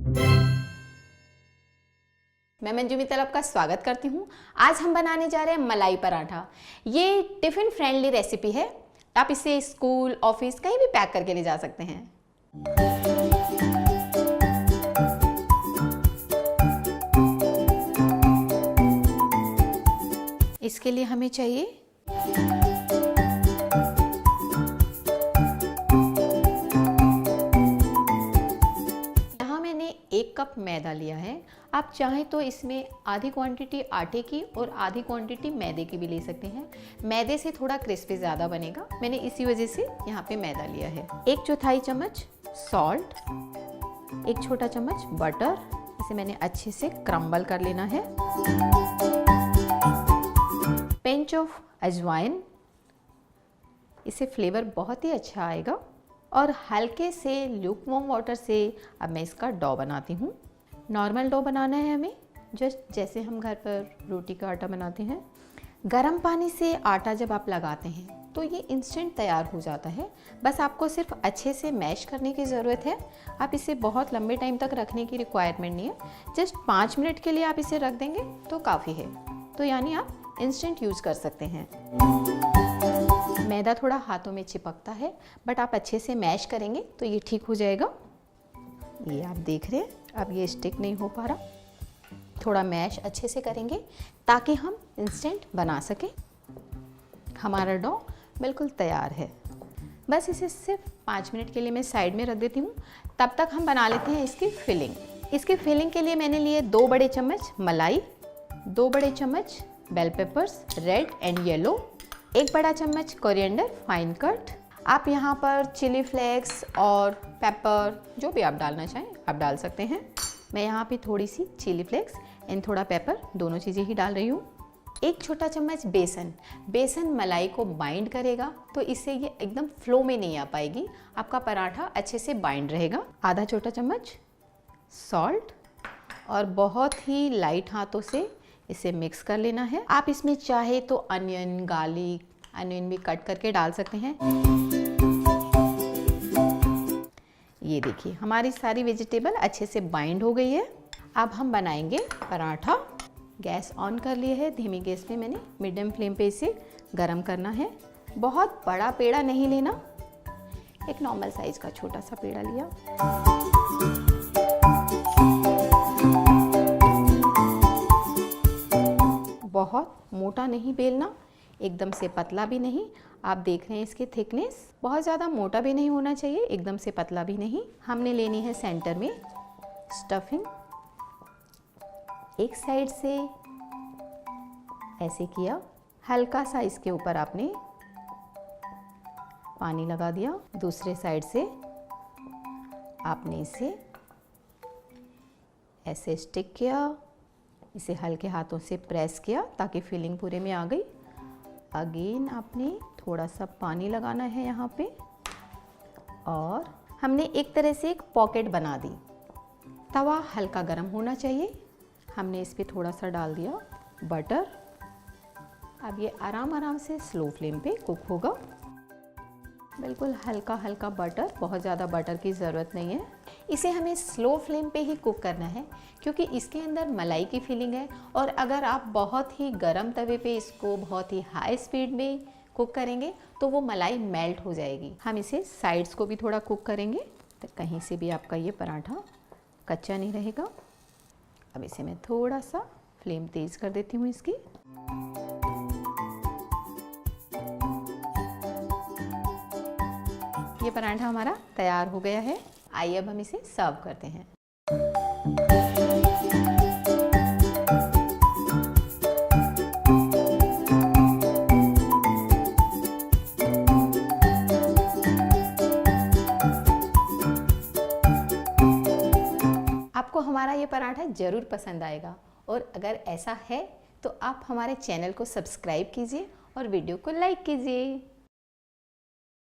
मैं मंजू मित्तल आपका स्वागत करती हूँ। आज हम बनाने जा रहे हैं मलाई पराठा। ये टिफ़िन फ्रेंडली रेसिपी है। आप इसे स्कूल, ऑफिस कहीं भी पैक करके ले जा सकते हैं। इसके लिए हमें चाहिए यहाँ मैंने 1 कप मैदा लिया है। आप चाहें तो इसमें आधी क्वांटिटी आटे की और आधी क्वांटिटी मैदे की भी ले सकते हैं। मैदे से थोड़ा क्रिस्पी ज़्यादा बनेगा, मैंने इसी वजह से यहाँ पे मैदा लिया है। 1/4 चम्मच सॉल्ट, 1 छोटा चम्मच बटर, इसे मैंने अच्छे से क्रम्बल कर लेना है। पिंच ऑफ अजवाइन, इससे फ्लेवर बहुत ही अच्छा आएगा। और हल्के से ल्यूकवार्म वाटर से अब मैं इसका डो बनाती हूँ। नॉर्मल डो बनाना है हमें, जस्ट जैसे हम घर पर रोटी का आटा बनाते हैं। गर्म पानी से आटा जब आप लगाते हैं तो ये इंस्टेंट तैयार हो जाता है। बस आपको सिर्फ अच्छे से मैश करने की ज़रूरत है। आप इसे बहुत लंबे टाइम तक रखने की रिक्वायरमेंट नहीं है। जस्ट 5 मिनट के लिए आप इसे रख देंगे तो काफ़ी है। तो यानी आप इंस्टेंट यूज़ कर सकते हैं। मैदा थोड़ा हाथों में चिपकता है, बट आप अच्छे से मैश करेंगे तो ये ठीक हो जाएगा। ये आप देख रहे हैं, अब ये स्टिक नहीं हो पा रहा। थोड़ा मैश अच्छे से करेंगे ताकि हम इंस्टेंट बना सकें। हमारा डो बिल्कुल तैयार है। बस इसे सिर्फ 5 मिनट के लिए मैं साइड में रख देती हूँ। तब तक हम बना लेते हैं इसकी फिलिंग। इसकी फिलिंग के लिए मैंने लिए 2 बड़े चम्मच मलाई, 2 बड़े चम्मच bell peppers red and yellow, 1 बड़ा चम्मच कोरिएंडर फाइन कट। आप यहाँ पर चिली फ्लेक्स और पेपर जो भी आप डालना चाहें आप डाल सकते हैं। मैं यहाँ पे थोड़ी सी चिली फ्लेक्स एंड थोड़ा पेपर, दोनों चीज़ें ही डाल रही हूँ। 1 छोटा चम्मच बेसन, बेसन मलाई को बाइंड करेगा तो इससे ये एकदम फ्लो में नहीं आ पाएगी, आपका पराठा अच्छे से बाइंड रहेगा। आधा छोटा चम्मच सॉल्ट और बहुत ही लाइट हाथों से इसे मिक्स कर लेना है। आप इसमें चाहे तो अनियन, गार्लिक, अनियन भी कट करके डाल सकते हैं। ये देखिए हमारी सारी वेजिटेबल अच्छे से बाइंड हो गई है। अब हम बनाएंगे पराठा। गैस ऑन कर लिए है, धीमी गैस पे मैंने मीडियम फ्लेम पे इसे गरम करना है। बहुत बड़ा पेड़ा नहीं लेना, एक नॉर्मल साइज का छोटा सा पेड़ा लिया। बहुत मोटा नहीं बेलना, एकदम से पतला भी नहीं। आप देख रहे हैं इसकी थिकनेस, बहुत ज़्यादा मोटा भी नहीं होना चाहिए, एकदम से पतला भी नहीं। हमने लेनी है सेंटर में स्टफिंग। एक साइड से ऐसे किया, हल्का सा इसके ऊपर आपने पानी लगा दिया। दूसरे साइड से आपने इसे ऐसे स्टिक किया, इसे हल्के हाथों से प्रेस किया ताकि फिलिंग पूरे में आ गई। अगेन आपने थोड़ा सा पानी लगाना है यहाँ पे और हमने एक तरह से एक पॉकेट बना दी। तवा हल्का गर्म होना चाहिए। हमने इस पे थोड़ा सा डाल दिया बटर। अब ये आराम आराम से स्लो फ्लेम पे कुक होगा। बिल्कुल हल्का हल्का बटर, बहुत ज़्यादा बटर की ज़रूरत नहीं है। इसे हमें स्लो फ्लेम पे ही कुक करना है क्योंकि इसके अंदर मलाई की फीलिंग है। और अगर आप बहुत ही गर्म तवे पे इसको बहुत ही हाई स्पीड में कुक करेंगे तो वो मलाई मेल्ट हो जाएगी। हम इसे साइड्स को भी थोड़ा कुक करेंगे तो कहीं से भी आपका ये पराठा कच्चा नहीं रहेगा। अब इसे मैं थोड़ा सा फ्लेम तेज़ कर देती हूँ इसकी। ये पराठा हमारा तैयार हो गया है। आइए अब हम इसे सर्व करते हैं। आपको हमारा ये पराठा ज़रूर पसंद आएगा और अगर ऐसा है तो आप हमारे चैनल को सब्सक्राइब कीजिए और वीडियो को लाइक कीजिए।